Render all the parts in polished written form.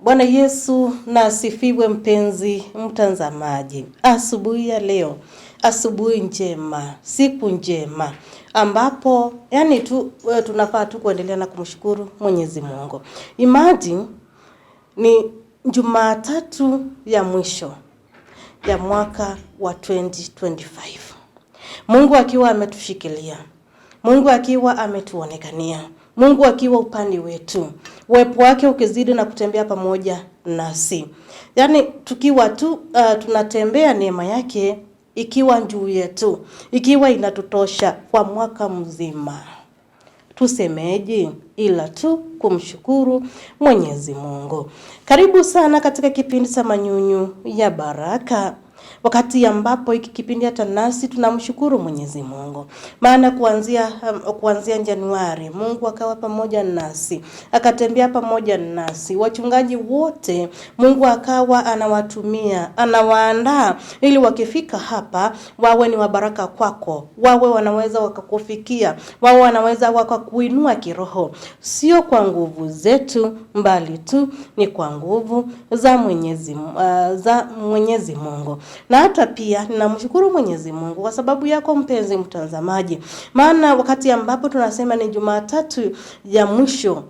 Bwana Yesu na asifiwe. Mpenzi mtazamaji, asubuhi ya leo, asubuhi njema, siku njema ambapo tunafaa tu kuendelea na kumshukuru Mwenyezi Mungu. Imagine ni Jumatatu ya mwisho ya mwaka wa 2025. Mungu akiwa ametushikilia, Mungu akiwa ametuonekania, Mungu akiwa upande wetu, uwepo wake ukizidi na kutembea pamoja nasi. Tukiwa tunatembea, neema yake ikiwa juu yetu, ikiwa inatutosha kwa mwaka mzima. Tusemeje ila tu kumshukuru Mwenyezi Mungu. Karibu sana katika kipindi cha Manyunyu ya Baraka. Wakati ambapo hiki kipindi hata nasi tunamshukuru Mwenyezi Mungu. Maana kuanzia Januari Mungu akawa pamoja nasi, akatembea pamoja nasi. Wachungaji wote Mungu akawa anawatumia, anawaandaa ili wakifika hapa wawe ni wabaraka kwako, wawe wanaweza wakakufikia, wawe wanaweza wakakuinua kiroho. Sio kwa nguvu zetu, mbali tu ni kwa nguvu za Mwenyezi Mungu. Na hata pia ninamshukuru Mwenyezi Mungu kwa sababu yako mpenzi mtazamaji. Maana wakati ambapo tunasema ni Jumatatu ya mwisho,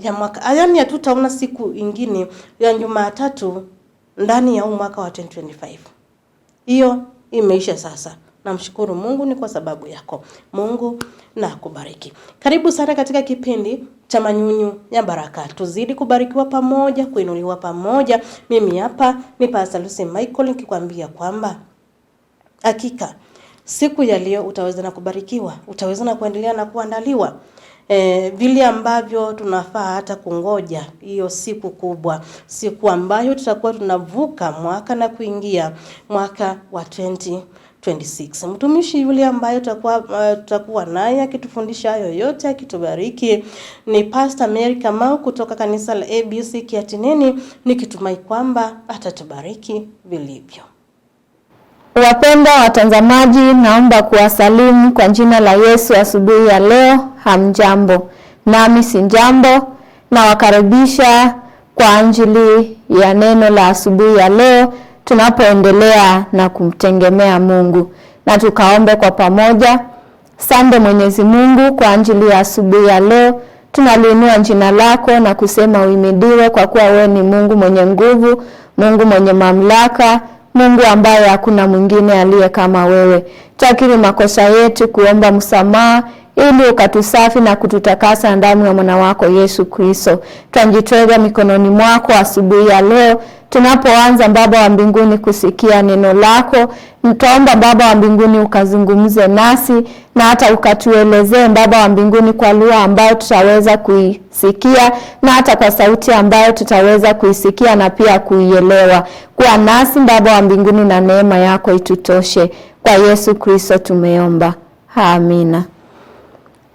ya mwaka, hatutaona siku ingine ya Jumatatu ndani ya mwaka wa 2025. Hiyo imeisha sasa. Namshukuru Mungu ni kwa sababu yako. Mungu na kubariki. Karibu sana katika kipindi cha Manyunyu ya Baraka. Tuzidi kubarikiwa pamoja, kuinuliwa pamoja. Mimi hapa ni Pastor Lucy Michael nikikwambia kwamba hakika siku ya leo utaweza na kubarikiwa, utaweza na kuendelea na kuandaliwa. Vile ambavyo tunafaa hata kungoja hiyo siku kubwa, siku ambayo tutakuwa tunavuka mwaka na kuingia mwaka wa 2026. Mtumishi yule ambaye tutakuwa naye akitufundisha hayo yote, akitubariki ni Pastor Mary Kamau kutoka kanisa la ABC Kiatineni, nikitumai kwamba atatubariki vilivyo. Wapendwa watazamaji, naomba kuwasalimu kwa jina la Yesu asubuhi ya leo. Hamjambo? Nami si jambo. Na wakaribisha kwa ajili ya neno la asubuhi ya leo, tunapoendelea na kumtegemea Mungu. Na tukaombe kwa pamoja. Asante Mwenyezi Mungu kwa ajili ya asubuhi ya leo. Tunaliinua jina lako na kusema uhimidiwe, kwa kuwa wewe ni Mungu mwenye nguvu, Mungu mwenye mamlaka, Mungu ambaye hakuna mwingine aliye kama wewe. Tukiri makosa yetu, kuomba msamaha ili ukatusafi na kututakasa ndani ya mwana wako Yesu Kristo. Tunajitweka mikononi mwako asubuhi ya leo. Tunapoanza Baba wa mbinguni kusikia neno lako, nitaomba Baba wa mbinguni ukazungumze nasi na hata ukatuelezee Baba wa mbinguni kwa lugha ambayo tutaweza kuisikia na hata kwa sauti ambayo tutaweza kuisikia na pia kuielewa. Kwa nasi Baba wa mbinguni, na neema yako itutoshe. Kwa Yesu Kristo tumeomba. Amina.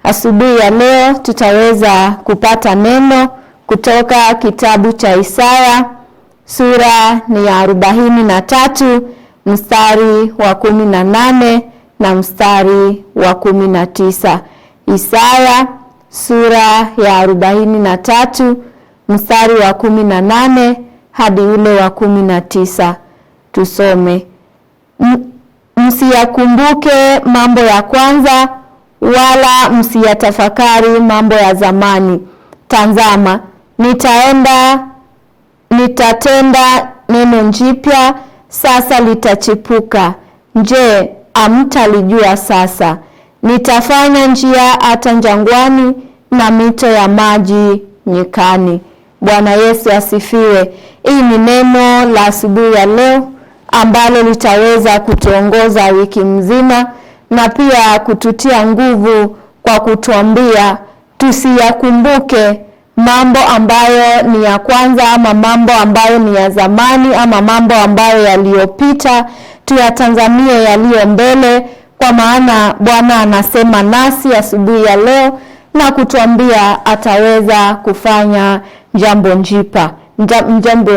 Asubuhi ya leo tutaweza kupata neno kutoka kitabu cha Isaya, sura ni ya 43, mstari wa 18 na mstari wa 19. Isaya sura ya 43, mstari wa 18 hadi ule wa 19. Tusome. Msiyakumbuke mambo ya kwanza, wala msiyatafakari mambo ya zamani. Tazama, nitatenda neno jipya, sasa litachipuka. Je, hamtalijua sasa? Nitafanya njia hata jangwani na mito ya maji nyikani. Bwana Yesu asifiwe. Hii ni neno la asubuhi ya leo ambalo litaweza kutuongoza wiki mzima na pia kututia nguvu kwa kutuambia tusiyakumbuke mambo ambayo ni ya kwanza, ama mambo ambayo ni ya zamani, ama mambo ambayo yaliyopita. Tuyatazamie yaliyo mbele, kwa maana Bwana anasema nasi asubuhi ya leo na kutuambia ataweza kufanya jambo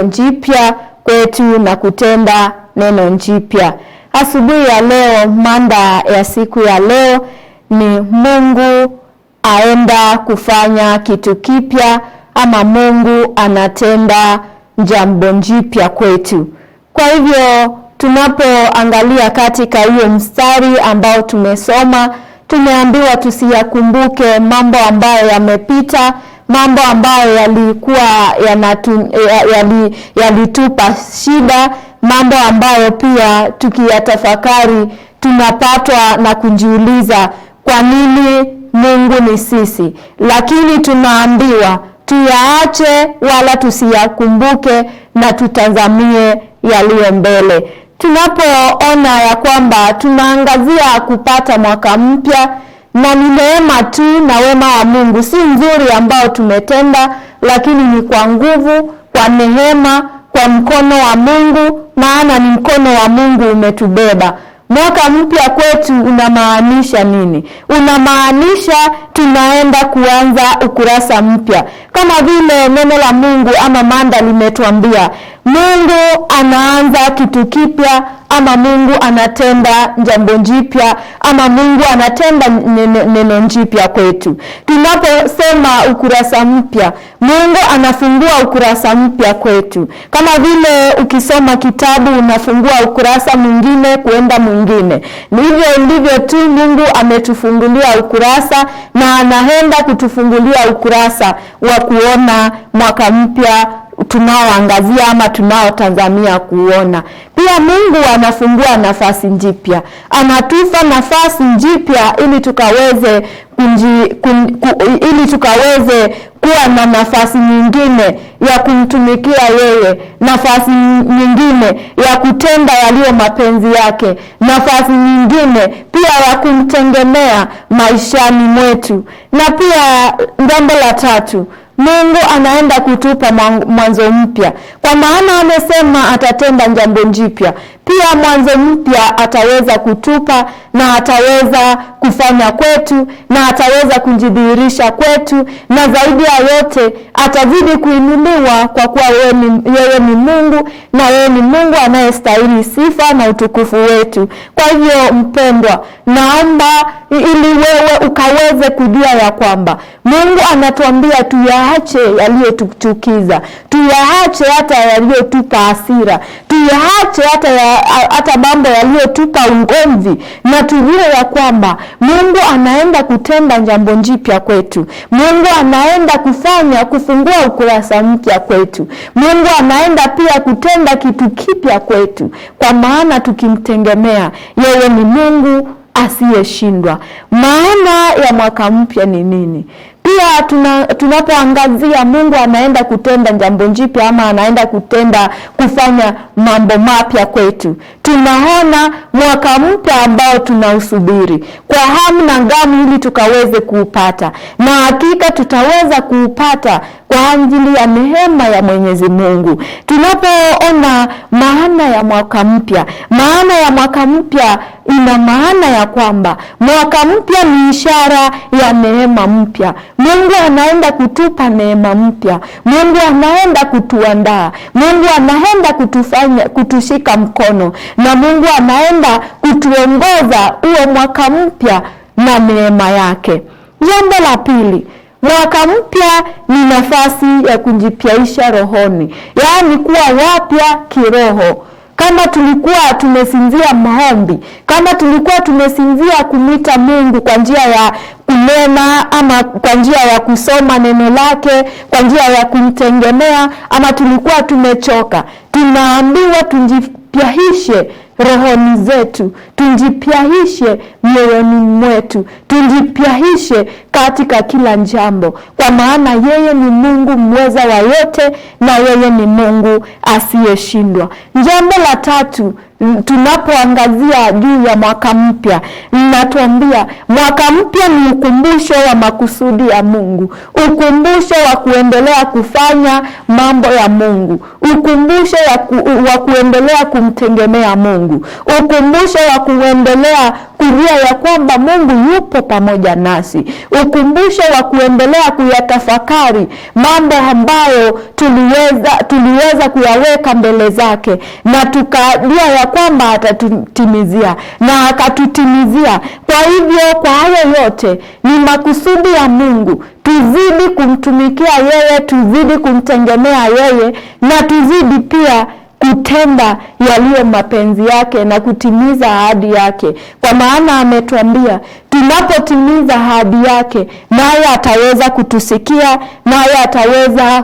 jipya kwetu na kutenda neno jipya. Asubuhi ya leo, mada ya siku ya leo ni Mungu aenda kufanya kitu kipya ama Mungu anatenda jambo jipya kwetu. Kwa hivyo tunapoangalia katika hiyo mstari ambao tumesoma, tumeambiwa tusiyakumbuke mambo ambayo yamepita, mambo ambayo yalikuwa yalitupa shida, mambo ambayo pia tukiyatafakari tunapatwa na kujiuliza kwa nini Mungu ni sisi. Lakini tunaambiwa tuyaache wala tusiyakumbuke na tutazamie yaliyo mbele. Tunapoona ya kwamba tunaangazia kupata mwaka mpya, na ni neema tu na wema wa Mungu, si nzuri ambao tumetenda, lakini ni kwa nguvu, kwa neema, kwa mkono wa Mungu, maana ni mkono wa Mungu umetubeba. Mwaka mpya kwetu unamaanisha nini? Unamaanisha tunaenda kuanza ukurasa mpya. Kama vile neno la Mungu ama manda limetuambia, Mungu anaanza kitu kipya, ama Mungu anatenda jambo jipya, ama Mungu anatenda neno jipya kwetu. Tunaposema ukurasa mpya, Mungu anafungua ukurasa mpya kwetu. Kama vile ukisoma kitabu unafungua ukurasa mwingine kuenda mwingine. Hivyo ndivyo tu Mungu ametufungulia ukurasa, na anaenda kutufungulia ukurasa wa kuona mwaka mpya tunaoangazia ama tunaotazamia kuona. Pia Mungu anafungua nafasi jipya. Anatupa nafasi jipya ili tukaweze kuwa na nafasi nyingine ya kumtumikia yeye, nafasi nyingine ya kutenda yaliyo mapenzi yake, nafasi nyingine pia ya kumtegemea maishani mwetu. Na pia jambo la tatu, Mungu anaenda kutupa mwanzo mpya, kwa maana amesema atatenda jambo jipya. Pia mwanzo mpya ataweza kutupa, na ataweza kufanya kwetu, na ataweza kujidhihirisha kwetu, na zaidi ya yote atazidi kuinuliwa, kwa kuwa yeye ni Mungu, na yeye ni Mungu anayestahili sifa na utukufu wetu. Kwa hivyo mpendwa, naomba ili wewe ukaweze kujua ya kwamba Mungu anatuambia tuyaache yaliyotuchukiza, tuyaache hata yaliyotupa hasira, tuyaache hata mambo yaliyotupa ugomvi, na tujue ya kwamba Mungu anaenda kutenda jambo jipya kwetu. Mungu anaenda kufungua ukurasa mpya kwetu. Mungu anaenda pia kutenda kitu kipya kwetu, kwa maana tukimtegemea yeye ni Mungu asiyeshindwa. Maana ya mwaka mpya ni nini? Pia tunapoangazia Mungu anaenda kutenda jambo jipya, ama anaenda kufanya mambo mapya kwetu, tunaona mwaka mpya ambao tunausubiri kwa hamu na gamu ili tukaweze kuupata, na hakika tutaweza kuupata kwa ajili ya neema ya Mwenyezi Mungu. Tunapoona maana ya mwaka mpya, maana ya mwaka mpya ina maana ya kwamba mwaka mpya ni ishara ya neema mpya. Mungu anaenda kutupa neema mpya. Mungu anaenda kutuandaa. Mungu anaenda kutushika mkono, na Mungu anaenda kutuongoza huo mwaka mpya na neema yake. Jambo la pili, mwaka mpya ni nafasi ya kujipyaisha rohoni, yaani kuwa wapya kiroho. Kama tulikuwa tumesinzia maombi, kama tulikuwa tumesinzia kumwita Mungu kwa njia ya kunena, ama kwa njia ya kusoma neno lake, kwa njia ya kumtegemea, ama tulikuwa tumechoka, tunaambiwa tujipyaishe rohoni zetu, tujipyaishe mioyoni mwetu, tujipyaishe katika kila jambo, kwa maana yeye ni Mungu mweza wa yote, na yeye ni Mungu asiyeshindwa. Jambo la tatu, tunapoangazia juu ya mwaka mpya, ninatuambia mwaka mpya ni ukumbusho wa makusudi ya Mungu, ukumbusho wa kuendelea kufanya mambo ya Mungu, ukumbusho wa kuendelea kumtegemea Mungu, ukumbusho wa kuendelea kujua ya kwamba Mungu yupo pamoja nasi, ukumbusho wa kuendelea kuyatafakari mambo ambayo tuliweza kuyaweka mbele zake, na tukajua ya kwamba atatutimizia na akatutimizia. Kwa hivyo kwa hayo yote ni makusudi ya Mungu tuzidi kumtumikia yeye, tuzidi kumtegemea yeye, na tuzidi pia kutenda yaliyo mapenzi yake na kutimiza ahadi yake, kwa maana ametuambia tunapotimiza ahadi yake, naye ataweza kutusikia, naye ataweza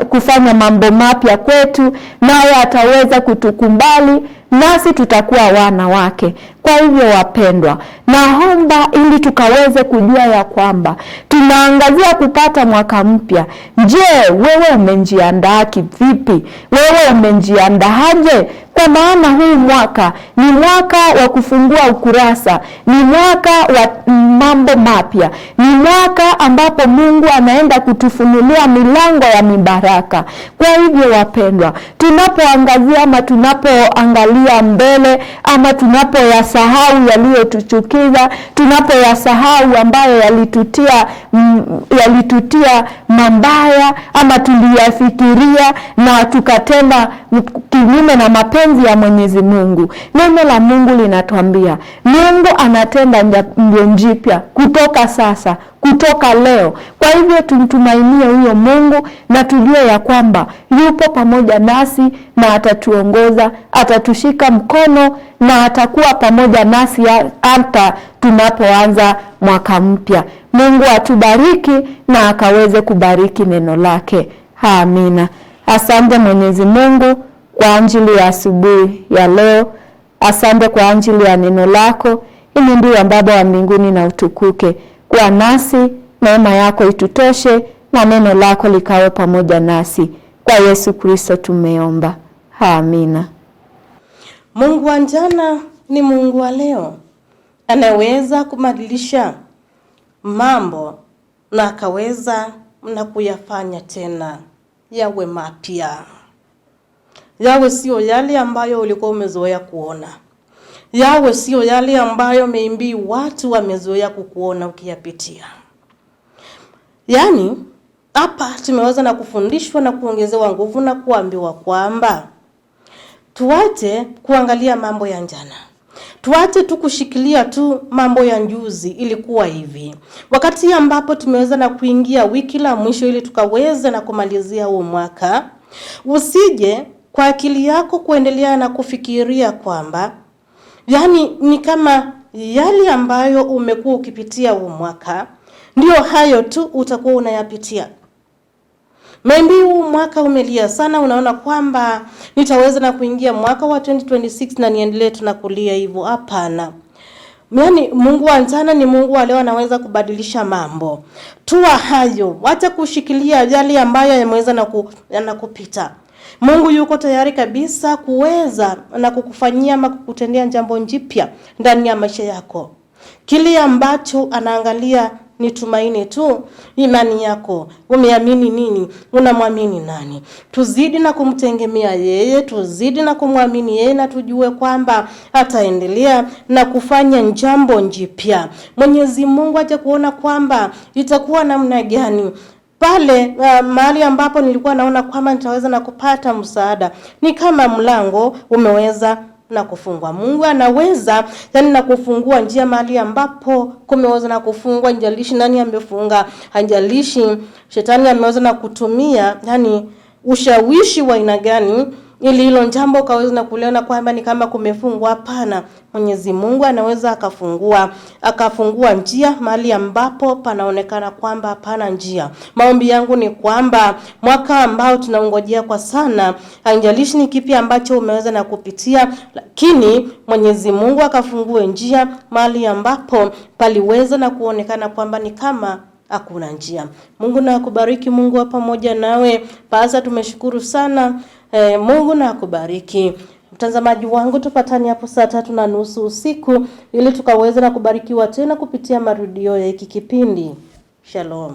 kufanya mambo mapya kwetu, naye ataweza kutukubali, nasi tutakuwa wana wake. Kwa hivyo wapendwa, naomba ili tukaweze kujua ya kwamba tunaangazia kupata mwaka mpya. Je, wewe umejiandaa kivipi? Wewe umejiandaaje? Kwa maana huu mwaka ni mwaka wa kufungua ukurasa, ni mwaka wa mambo mapya, ni mwaka ambapo Mungu anaenda kutufunulia milango ya mibaraka. Kwa hivyo wapendwa, tunapoangazia ama tunapoangalia mbele, ama tunapoyasahau yaliyotuchukiza, tunapoyasahau ambayo yalitutia mabaya, ama tuliyafikiria na tukatenda kinyume na mapenzi ya Mwenyezi Mungu, neno la Mungu linatuambia Mungu anatenda jambo jipya kutoka sasa, kutoka leo. Kwa hivyo tumtumainie huyo Mungu na tujue ya kwamba yupo pamoja nasi na atatuongoza, atatushika mkono na atakuwa pamoja nasi hata tunapoanza mwaka mpya. Mungu atubariki na akaweze kubariki neno lake. Amina. Asante Mwenyezi Mungu kwa ajili ya asubuhi ya leo. Asante kwa ajili ya neno lako. Ili ndiyo Baba wa mbinguni na utukuke. Kwa nasi, neema yako itutoshe na neno lako likawe pamoja nasi. Kwa Yesu Kristo tumeomba. Amina. Mungu wa jana ni Mungu wa leo. Anaweza kubadilisha mambo na akaweza na kuyafanya tena yawe mapya. Yawe sio yale ambayo ulikuwa umezoea kuona. Yawe sio yale ambayo maybe watu wamezoea kukuona ukiyapitia. Yaani hapa tumeweza na kufundishwa na kuongezewa nguvu na kuambiwa kwamba tuache kuangalia mambo ya jana. Tuache tu kushikilia tu mambo ya juzi ilikuwa hivi. Wakati ambapo tumeweza na kuingia wiki la mwisho ili tukaweza na kumalizia huo mwaka, usije kwa akili yako kuendelea na kufikiria kwamba yani ni kama yale ambayo umekuwa ukipitia huo mwaka ndio hayo tu utakuwa unayapitia. Maybe huu mwaka umelia sana, unaona kwamba nitaweza na kuingia mwaka wa 2026 na niendelee tunakulia hivyo. Hapana. Yaani Mungu wa jana ni Mungu wa leo, anaweza kubadilisha mambo. Tua hayo, acha kushikilia yale ambayo yameweza na kupita. Mungu yuko tayari kabisa kuweza na kukufanyia ama kukutendea jambo jipya ndani ya maisha yako. Kile ambacho anaangalia ni tumaini tu, imani yako. Umeamini nini? Unamwamini nani? Tuzidi na kumtegemea yeye, tuzidi na kumwamini yeye, na tujue kwamba ataendelea na kufanya jambo jipya. Mwenyezi Mungu aje kuona kwamba itakuwa namna gani. Pale mahali ambapo nilikuwa naona kwamba nitaweza na kupata msaada, ni kama mlango umeweza na kufungwa. Mungu anaweza yani na kufungua njia mahali ambapo kumeweza na kufungwa. Njalishi nani amefunga, anjalishi shetani ameweza na kutumia yani ushawishi wa aina gani ili hilo jambo kaweza na kuliona kwamba ni kama kumefungwa. Hapana, Mwenyezi Mungu anaweza akafungua njia mahali ambapo panaonekana kwamba hapana njia. Maombi yangu ni kwamba mwaka ambao tunaungojea kwa sana, haijalishi ni kipi ambacho umeweza na kupitia, lakini Mwenyezi Mungu akafungue njia mahali ambapo paliweza na kuonekana kwamba ni kama hakuna njia. Mungu na akubariki, Mungu pamoja nawe. Basi tumeshukuru sana. Mungu na akubariki. Mtazamaji wangu, tupatani hapo saa 3:30 usiku ili tukaweze na kubarikiwa tena kupitia marudio ya hiki kipindi. Shalom.